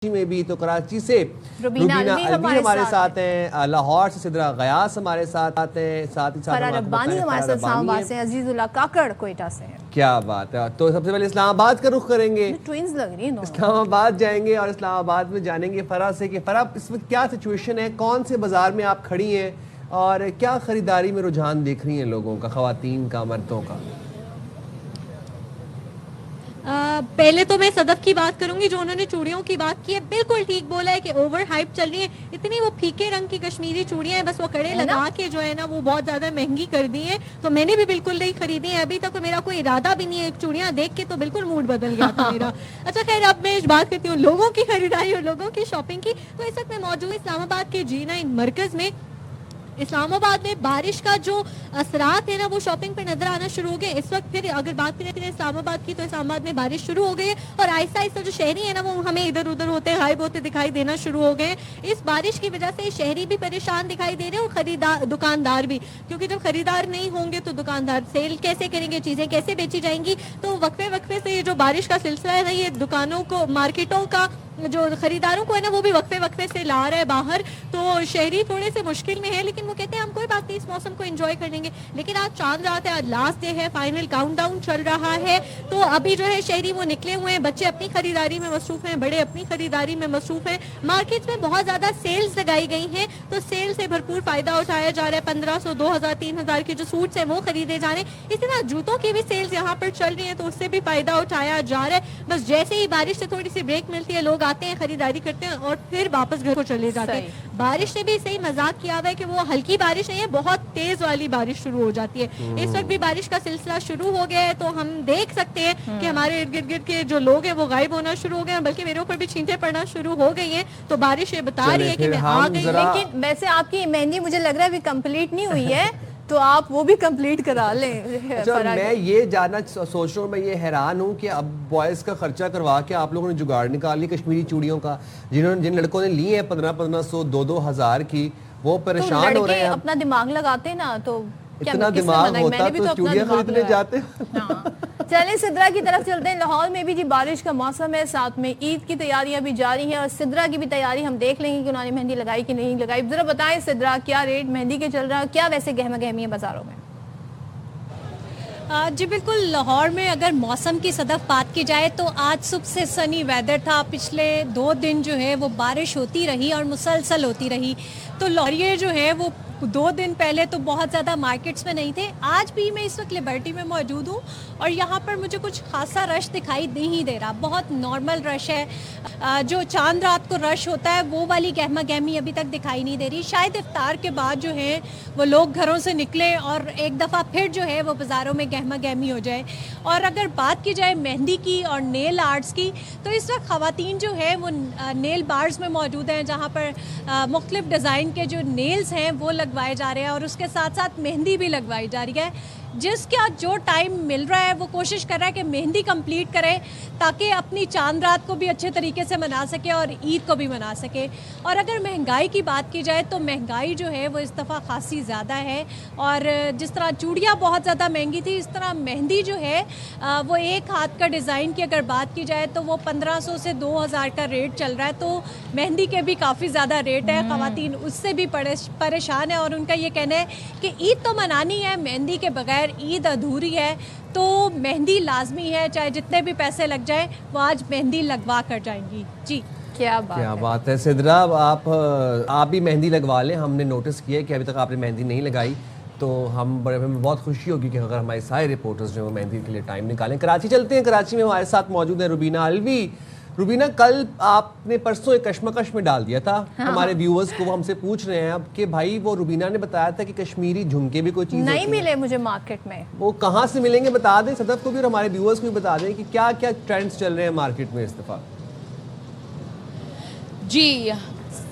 میں بھی تو کراچی سے روبینہ الوی ہمارے ساتھ ہیں، لاہور سے سدرا غیاث ہمارے ساتھ آتے ہیں، ساتھ ہی فرار ربانی ہمارے ساتھ اسلام آباد سے، عزیز اللہ کاکڑ کوئٹہ سے ہیں۔ کیا بات ہے، تو سب سے پہلے اسلام آباد کا رخ کریں گے، ٹوئنز لگ رہی ہیں، اسلام آباد جائیں گے اور اسلام آباد میں جانیں گے فرح سے کہ فرح اس وقت کیا سچویشن ہے، کون سے بازار میں آپ کھڑی ہیں اور کیا خریداری میں رجحان دیکھ رہی ہیں لوگوں کا، خواتین کا، مردوں کا؟ پہلے تو میں صدف کی بات کروں گی جو انہوں نے چوڑیوں کی بات کی ہے، بالکل ٹھیک بولا ہے کہ اوور ہائپ چل رہی ہے، اتنی وہ پھیکے رنگ کی کشمیری چوڑیاں ہیں، بس وہ کڑے لگا کے جو ہے نا وہ بہت زیادہ مہنگی کر دی ہیں، تو میں نے بھی بالکل نہیں خریدی ہیں ابھی تک، میرا کوئی ارادہ بھی نہیں ہے، چوڑیاں دیکھ کے تو بالکل موڈ بدل گیا تھا میرا۔ اچھا خیر، اب میں بات کرتی ہوں لوگوں کی خریداری اور لوگوں کی شاپنگ کی، تو اس وقت میں موجود اسلام آباد کے G9 مرکز میں۔ اسلام آباد میں بارش کا جو اثرات ہے نا وہ شاپنگ پہ نظر آنا شروع ہو گئے اس وقت۔ پھر اگر بات کریں اسلام آباد کی تو اسلام آباد میں بارش شروع ہو گئی ہے اور آہستہ آہستہ جو شہری ہیں نا وہ ہمیں ادھر ادھر ہوتے غائب ہوتے دکھائی دینا شروع ہو گئے ہیں۔ اس بارش کی وجہ سے شہری بھی پریشان دکھائی دے رہے ہیں اور خریدار دکاندار بھی، کیونکہ جب خریدار نہیں ہوں گے تو دکاندار سیل کیسے کریں گے، چیزیں کیسے بیچی جائیں گی، تو وقفے وقفے سے یہ جو بارش کا سلسلہ ہے نا یہ دکانوں کو، مارکیٹوں کا جو خریداروں کو ہے نا وہ بھی وقفے وقفے سے لا رہا ہے باہر، تو شہری تھوڑے سے مشکل میں ہے، لیکن وہ کہتے ہیں ہم کوئی بات نہیں، اس موسم کو انجوائے کر لیں گے۔ لیکن آج چاند رات ہے، آج لاسٹ ڈے ہے، فائنل کاؤنٹ ڈاؤن چل رہا ہے، تو ابھی جو ہے شہری وہ نکلے ہوئے ہیں، بچے اپنی خریداری میں مصروف ہیں، بڑے اپنی خریداری میں مصروف ہیں۔ مارکیٹ میں بہت زیادہ سیلز لگائی گئی ہیں، تو سیل سے بھرپور فائدہ اٹھایا جا رہا ہے، 1500 2000 3000 کے جو سوٹس ہیں وہ خریدے جا رہے ہیں۔ اسی طرح جوتوں کی بھی سیلز یہاں پر چل رہی ہیں، تو اس سے بھی فائدہ اٹھایا جا رہا ہے۔ بس جیسے ہی بارش سے تھوڑی سی بریک ملتی ہے لوگ آتے ہیں، خریداری کرتے ہیں اور پھر واپس گھر کو چلے جاتے ہیں۔ بارش نے بھی صحیح مذاق کیا ہوا ہے کہ وہ ہلکی بارش نہیں ہے، بہت تیز والی بارش شروع ہو جاتی ہے۔ اس وقت بھی بارش کا سلسلہ شروع ہو گیا ہے، تو ہم دیکھ سکتے ہیں کہ ہمارے ارد گرد کے جو لوگ ہیں وہ غائب ہونا شروع ہو گئے ہیں، بلکہ میرے اوپر بھی چھینٹیں پڑنا شروع ہو گئی ہیں، تو بارش یہ بتا رہی ہے کہ میں آ گئی۔ لیکن ویسے آپ کی مہندی مجھے لگ رہا ہے ابھی کمپلیٹ نہیں ہوئی ہے، تو آپ وہ بھی کمپلیٹ کرا لیں۔ میں یہ جاننا سوچ رہا ہوں، میں یہ حیران ہوں کہ اب بوائز کا خرچہ کروا کے آپ لوگوں نے جگاڑ نکال لی کشمیری چوڑیوں کا، جن لڑکوں نے لی ہیں 1500 2000 کی، وہ پریشان ہو رہے ہیں۔ اپنا دماغ لگاتے نا تو اتنا دماغ ہوتا تو چوڑیاں خریدنے جاتے۔ چلیں سدرا کی طرف چلتے ہیں۔ لاہور میں بھی جی بارش کا موسم ہے، ساتھ میں عید کی تیاریاں بھی جاری ہیں اور سدرا کی بھی تیاری ہم دیکھ لیں گے کہ انہوں نے مہندی لگائی کہ نہیں لگائی۔ ذرا بتائیں سدرا، کیا ریٹ مہندی کے چل رہا ہے، کیا ویسے گہما گہمی ہے بازاروں میں؟ جی بالکل، لاہور میں اگر موسم کی صدف بات کی جائے تو آج صبح سے سنی ویدر تھا، پچھلے 2 دن جو ہے وہ بارش ہوتی رہی اور مسلسل ہوتی رہی، تو لاہوریے جو ہے وہ 2 دن پہلے تو بہت زیادہ مارکیٹس میں نہیں تھے۔ آج بھی میں اس وقت لبرٹی میں موجود ہوں اور یہاں پر مجھے کچھ خاصا رش دکھائی نہیں دے رہا، بہت نارمل رش ہے، جو چاند رات کو رش ہوتا ہے وہ والی گہما گہمی ابھی تک دکھائی نہیں دے رہی۔ شاید افطار کے بعد جو ہے وہ لوگ گھروں سے نکلیں اور ایک دفعہ پھر جو ہے وہ بازاروں میں گہما گہمی ہو جائے۔ اور اگر بات کی جائے مہندی کی اور نیل آرٹس کی، تو اس وقت خواتین جو ہے وہ نیل بارز میں موجود ہیں، جہاں پر مختلف ڈیزائن کے جو نیلز ہیں وہ لگوائے جا رہے ہیں اور اس کے ساتھ ساتھ مہندی بھی لگوائی جا رہی ہے۔ جس کا جو ٹائم مل رہا ہے وہ کوشش کر رہا ہے کہ مہندی کمپلیٹ کرے تاکہ اپنی چاند رات کو بھی اچھے طریقے سے منا سکے اور عید کو بھی منا سکے۔ اور اگر مہنگائی کی بات کی جائے تو مہنگائی جو ہے وہ اس دفعہ خاصی زیادہ ہے، اور جس طرح چوڑیاں بہت زیادہ مہنگی تھی، اس طرح مہندی جو ہے وہ ایک ہاتھ کا ڈیزائن کی اگر بات کی جائے تو وہ 1500 سے 2000 کا ریٹ چل رہا ہے، تو مہندی کے بھی کافی زیادہ ریٹ ہے، خواتین اس سے بھی پریشان ہیں اور ان کا یہ کہنا ہے کہ عید تو منانی ہے، مہندی کے بغیر عید ادھوری ہے، تو مہندی لازمی ہے، چاہے جتنے بھی پیسے لگ جائیں وہ آج مہندی لگوا کر جائیں گی۔ جی کیا بات ہے سدرا، آپ بھی مہندی لگوا لیں، ہم نے نوٹس کیا کہ ابھی تک آپ نے مہندی نہیں لگائی، تو ہمیں بہت خوشی ہوگی کہ اگر ہمارے سارے رپورٹرز جو ہیں وہ مہندی کے لیے ٹائم نکالیں۔ کراچی چلتے ہیں، کراچی میں ہمارے ساتھ موجود ہیں روبینہ الوی۔ روبینہ، کل آپ نے پرسوں ایک کشمکش میں ڈال دیا تھا ہمارے ویورز کو، وہ ہم سے پوچھ رہے ہیں اب کہ بھائی وہ روبینہ نے بتایا تھا کہ کشمیری جھمکے بھی کوئی چیز نہیں ملے مجھے مارکیٹ میں، وہ کہاں سے ملیں گے بتا دیں صدف کو بھی اور ہمارے ویورز کو بھی بتا دیں کہ کیا کیا ٹرینڈز چل رہے ہیں مارکیٹ میں اس دفعہ۔ جی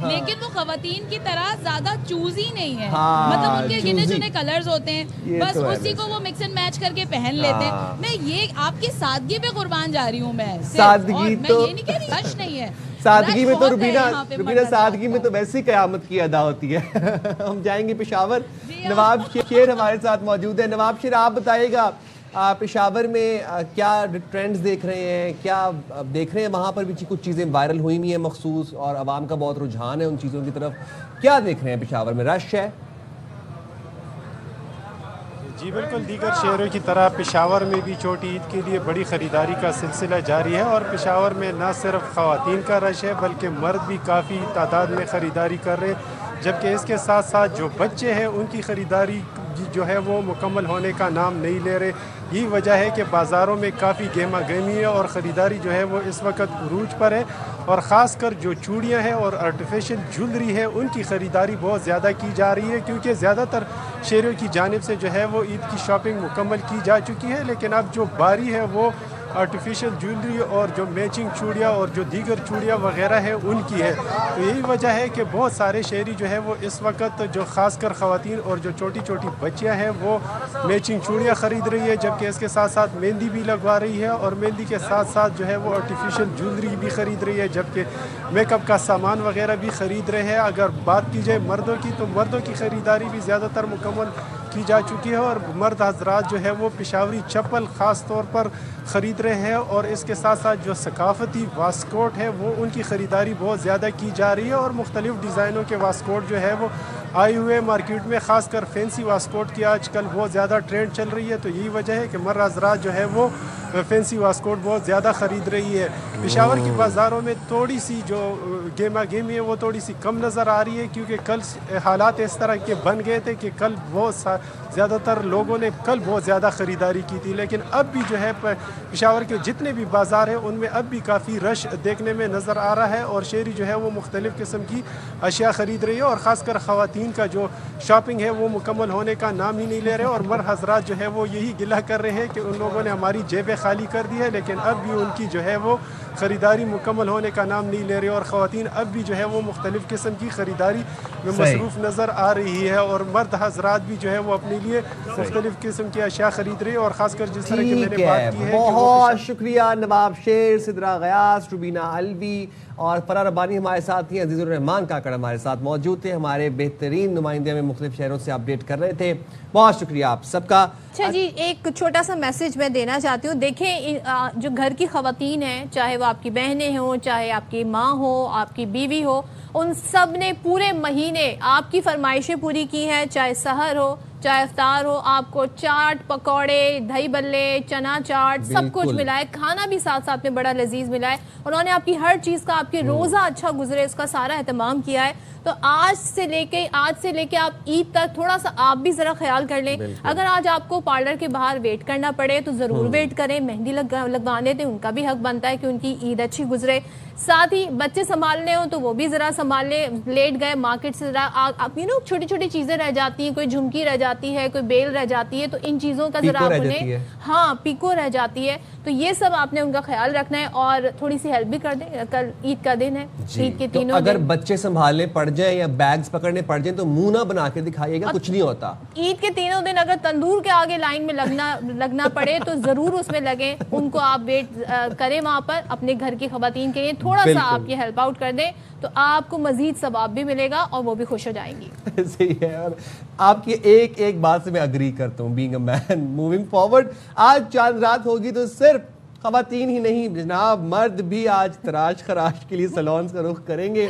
لیکن وہ خواتین کی طرح زیادہ چوزی نہیں ہے. ہاں، مطلب ان کے گنے choosy. چنے کلرز ہوتے ہیں, یہ بس تو ہے اسی کو وہ مکس اینڈ میچ کر کے پہن لیتے ہیں. میں یہ آپ کی سادگی پہ قربان جا رہی ہوں. میں سادگی اور میں تو یہ نہیں کہہ رہی رش نہیں ہے, سادگی میں تو رش بہت ہے یہاں پہ روبینہ مرد سادگی حضرات میں تو ویسی قیامت کی ادا ہوتی ہے. ہم جائیں گے پشاور. نواب شیر ہمارے ساتھ موجود ہے. نواب شیر آپ بتائیے گا پشاور میں کیا ٹرینڈز دیکھ رہے ہیں, کیا دیکھ رہے ہیں وہاں پر بھی کچھ چیزیں وائرل ہوئی ہوئی ہیں مخصوص اور عوام کا بہت رجحان ہے ان چیزوں کی طرف, کیا دیکھ رہے ہیں پشاور میں, رش ہے؟ جی بالکل, دیگر شہروں کی طرح پشاور میں بھی چھوٹی عید کے لیے بڑی خریداری کا سلسلہ جاری ہے, اور پشاور میں نہ صرف خواتین کا رش ہے بلکہ مرد بھی کافی تعداد میں خریداری کر رہے ہیں, جبکہ اس کے ساتھ ساتھ جو بچے ہیں ان کی خریداری جو ہے وہ مکمل ہونے کا نام نہیں لے رہے. یہی وجہ ہے کہ بازاروں میں کافی گہما گہمی ہے اور خریداری جو ہے وہ اس وقت عروج پر ہے, اور خاص کر جو چوڑیاں ہیں اور آرٹیفیشل جولری ہے ان کی خریداری بہت زیادہ کی جا رہی ہے, کیونکہ زیادہ تر شہریوں کی جانب سے جو ہے وہ عید کی شاپنگ مکمل کی جا چکی ہے, لیکن اب جو باری ہے وہ آرٹیفیشل جولری اور جو میچنگ چوڑیاں اور جو دیگر چوڑیاں وغیرہ ہیں ان کی ہے. تو یہی وجہ ہے کہ بہت سارے شہری جو ہے وہ اس وقت جو خاص کر خواتین اور جو چھوٹی چھوٹی بچیاں ہیں وہ میچنگ چوڑیاں خرید رہی ہے, جبکہ اس کے ساتھ ساتھ مہندی بھی لگوا رہی ہے, اور مہندی کے ساتھ ساتھ جو ہے وہ آرٹیفیشل جولری بھی خرید رہی ہے, جبکہ میک اپ کا سامان وغیرہ بھی خرید رہے ہیں. اگر بات کی جائے مردوں کی تو مردوں کی خریداری بھی زیادہ تر مکمل کی جا چکی ہے, اور مرد حضرات جو ہے وہ پشاوری چپل خاص طور پر خرید رہے ہیں, اور اس کے ساتھ ساتھ جو ثقافتی واسکوٹ ہے وہ ان کی خریداری بہت زیادہ کی جا رہی ہے, اور مختلف ڈیزائنوں کے واسکوٹ جو ہے وہ آئے ہوئے مارکیٹ میں, خاص کر فینسی واسکوٹ کی آج کل بہت زیادہ ٹرینڈ چل رہی ہے. تو یہی وجہ ہے کہ مرد حضرات جو ہے وہ فینسی واسکوٹ بہت زیادہ خرید رہی ہے. پشاور کی بازاروں میں تھوڑی سی جو گیما گیمی ہے وہ تھوڑی سی کم نظر آ رہی ہے, کیونکہ کل حالات اس طرح کے بن گئے تھے کہ کل بہت زیادہ تر لوگوں نے کل بہت زیادہ خریداری کی تھی, لیکن اب بھی جو ہے پشاور کے جتنے بھی بازار ہیں ان میں اب بھی کافی رش دیکھنے میں نظر آ رہا ہے, اور شہری جو ہے وہ مختلف قسم کی اشیاء خرید رہی ہے, اور خاص کر خواتین کا جو شاپنگ ہے وہ مکمل ہونے کا نام ہی نہیں لے رہے, اور مرد حضرات جو ہے وہ یہی گلہ کر رہے ہیں کہ ان لوگوں نے ہماری جیبیں خالی کر دی ہے, لیکن اب بھی ان کی جو ہے وہ خریداری مکمل ہونے کا نام نہیں لے رہے, اور خواتین اب بھی جو ہے وہ مختلف قسم کی خریداری میں مصروف نظر آ رہی ہے, اور مرد حضرات بھی جو ہے وہ اپنے لیے مختلف قسم کی اشیاء خرید رہے ہیں. اور خاص کر جس طرح کی میں نے بات کی ہے, بہت شکریہ نواب شیر, سدرا غیاث, روبینہ علوی اور فرار ربانی ہمارے ساتھ ہیں, عزیز الرحمان کاکڑ ہمارے ساتھ موجود تھے, ہمارے بہترین نمائندے ہمیں مختلف شہروں سے اپڈیٹ کر رہے تھے. بہت شکریہ آپ سب کا. اچھا جی, ایک چھوٹا سا میسج میں دینا چاہتی ہوں. دیکھیں جو گھر کی خواتین ہیں, چاہے وہ آپ کی بہنیں ہوں, چاہے آپ کی ماں ہو, آپ کی بیوی ہو, ان سب نے پورے مہینے آپ کی فرمائشیں پوری کی ہیں, چاہے سحر ہو چاہے افطار ہو, آپ کو چاٹ, پکوڑے, دہی بلے, چنا چاٹ سب کچھ ملا ہے, کھانا بھی ساتھ ساتھ میں بڑا لذیذ ملا ہے. انہوں نے آپ کی ہر چیز کا, آپ کے روزہ اچھا گزرے اس کا سارا اہتمام کیا ہے. تو آج سے لے کے آپ عید تک تھوڑا سا آپ بھی ذرا خیال کر لیں. اگر آج آپ کو پارلر کے باہر ویٹ کرنا پڑے تو ضرور ویٹ کریں, مہندی لگوانے تھے, ان کا بھی حق بنتا ہے کہ ان کی عید اچھی گزرے. ساتھ ہی بچے سنبھالنے ہوں تو وہ بھی ذرا سنبھال لیں, لیٹ گئے مارکیٹ سے ذرا آپ چھوٹی چھوٹی چیزیں رہ جاتی ہیں, کوئی جھمکی رہ جاتی ہے, کوئی بیل رہ جاتی ہے, تو ان چیزوں کا ذرا آپ انہیں, ہاں پیکو رہ جاتی ہے, تو یہ سب آپ نے ان کا خیال رکھنا ہے, اور تھوڑی سی ہیلپ بھی کر دیں. کل عید کا دن ہے, عید کے تینوں اگر بچے سنبھالنے پڑ جائیں یا بیگز پکڑنے پڑ جائیں تو منہ نہ بنا کے دکھائیے گا, کچھ نہیں ہوتا. عید کے تینوں دن اگر تندور کے آگے لائن میں لگنا پڑے تو ضرور اس میں لگیں, ان کو آپ ویٹ کریں وہاں پر, اپنے گھر کی خواتین کے لیے تھوڑا سا آپ یہ ہیلپ آؤٹ کر دیں, تو آپ کو مزید ثواب بھی ملے گا اور وہ بھی خوش ہو جائیں گی. صحیح ہے, اور آپ کی ایک بات سے میں اگری کرتا ہوں, being a man moving forward, آج چاند رات ہوگی تو صرف خواتین ہی نہیں جناب, مرد بھی آج تراش خراش کے لیے سیلونز کا رخ کریں گے.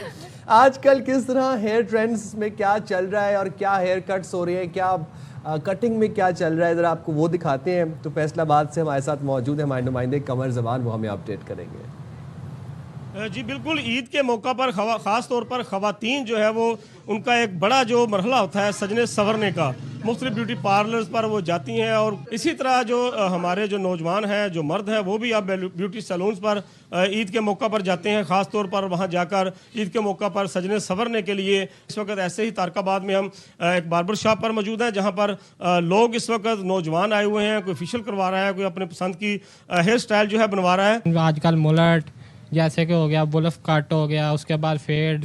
آج کل کس طرح ہیئر ٹرینڈز میں کیا چل رہا ہے اور کیا ہیئر کٹس ہو رہے ہیں, کیا کٹنگ میں کیا چل رہا ہے, ذرا آپ کو وہ دکھاتے ہیں. تو فیصل آباد سے ہمارے ساتھ موجود ہیں ہمارے نمائندے قمر زبان, وہ ہمیں اپڈیٹ کریں گے. جی بالکل, عید کے موقع پر خاص طور پر خواتین جو ہے وہ ان کا ایک بڑا جو مرحلہ ہوتا ہے سجنے سنورنے کا, مختلف بیوٹی پارلرز پر وہ جاتی ہیں, اور اسی طرح جو ہمارے جو نوجوان ہیں, جو مرد ہیں, وہ بھی اب بیوٹی سیلونز پر عید کے موقع پر جاتے ہیں, خاص طور پر وہاں جا کر عید کے موقع پر سجنے سنورنے کے لیے. اس وقت ایسے ہی تارک آباد میں ہم ایک باربر شاپ پر موجود ہیں جہاں پر لوگ اس وقت نوجوان آئے ہوئے ہیں, کوئی فیشل کروا رہا ہے, کوئی اپنے پسند کی ہیئر سٹائل جو ہے بنوا رہا ہے. آج کل مولٹ جیسے کہ ہو گیا, بلف کٹ ہو گیا, اس کے بعد فیڈ,